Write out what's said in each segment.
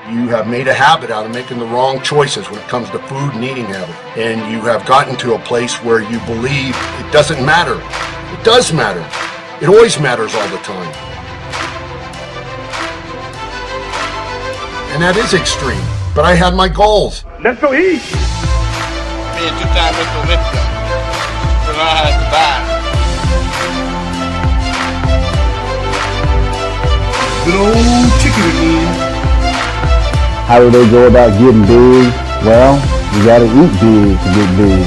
You have made a habit out of making the wrong choices when it comes to food and eating habit. And you have gotten to a place where you believe it doesn't matter. It does matter. It always matters all the time. And that is extreme. But I had my goals. Let's go eat. Me a two-time Mr. Olympia. To learn how to survive. Good old chicken again. How do they go about getting big? Well, you gotta eat big to get big.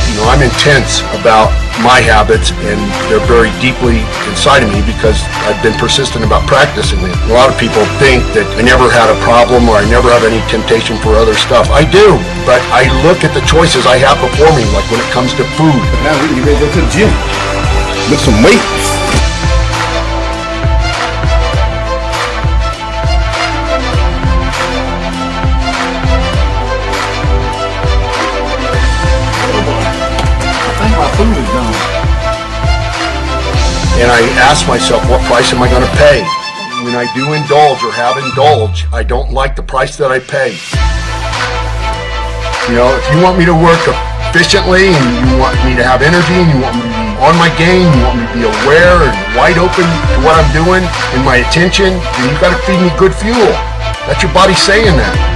You know, I'm intense about my habits, and they're very deeply inside of me because I've been persistent about practicing them. A lot of people think that I never had a problem or I never have any temptation for other stuff. I do, but I look at the choices I have before me, like when it comes to food. Now we can go to the gym. Lift some weights. Food is done. And I ask myself, what price am I going to pay? When I do indulge or have indulged, I don't like the price that I pay. You know, if you want me to work efficiently and you want me to have energy and you want me to be on my game, you want me to be aware and wide open to what I'm doing and my attention, then you've got to feed me good fuel. That's your body saying that.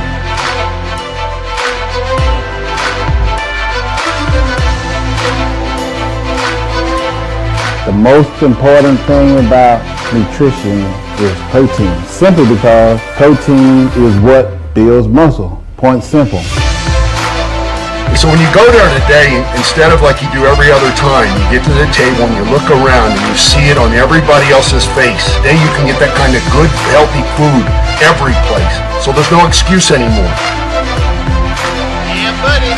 The most important thing about nutrition is protein. Simply because protein is what builds muscle. Point simple. So when you go there today, instead of like you do every other time, you get to the table and you look around and you see it on everybody else's face. Today you can get that kind of good, healthy food every place. So there's no excuse anymore. Yeah, buddy.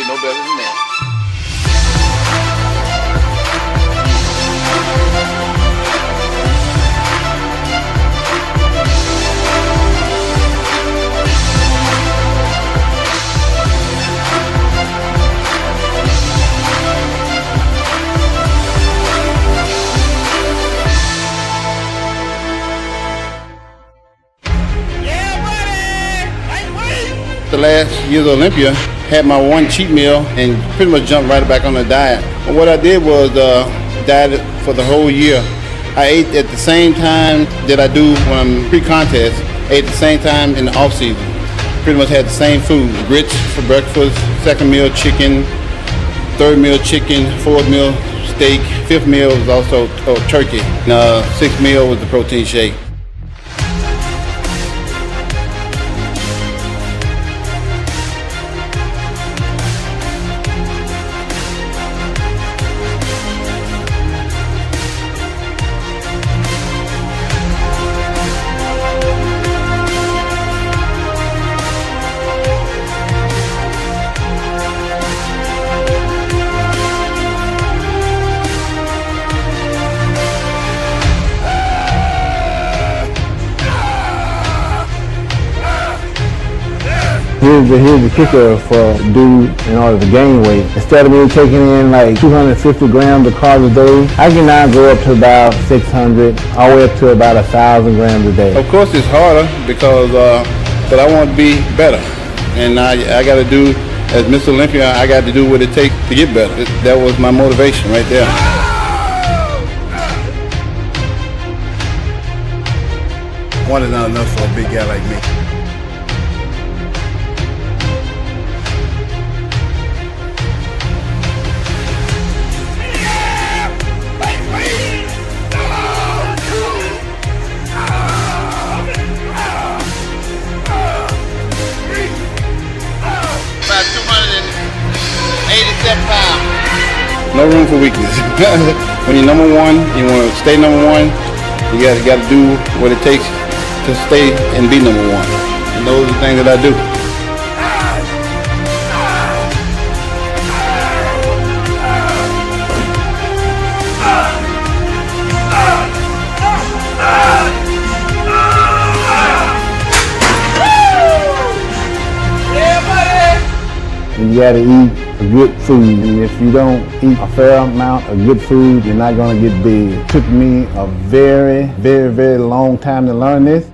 No better than that. Yeah, buddy! The last year's Olympia, had my one cheat meal and pretty much jumped right back on the diet. And what I did was dieted for the whole year. I ate at the same time that I do when I'm pre-contest. Ate at the same time in the off season. Pretty much had the same food. Grits for breakfast, second meal chicken, third meal chicken, fourth meal steak, fifth meal was also turkey. And sixth meal was the protein shake. Here's the kicker for a dude in order to gain weight. Instead of me taking in like 250 grams of carbs a day, I can now go up to about 600, all the way up to about 1,000 grams a day. Of course it's harder because but I want to be better. And I got to do, as Mr. Olympia, I got to do what it takes to get better. That was my motivation right there. One is not enough for a big guy like me. About 287 pounds. No room for weakness. When you're number one, you want to stay number one. You got to do what it takes to stay and be number one. And those are the things that I do. Yeah, buddy! and you gotta eat a good food. And if you don't eat a fair amount of good food, you're not gonna get big. It took me a very long time to learn this.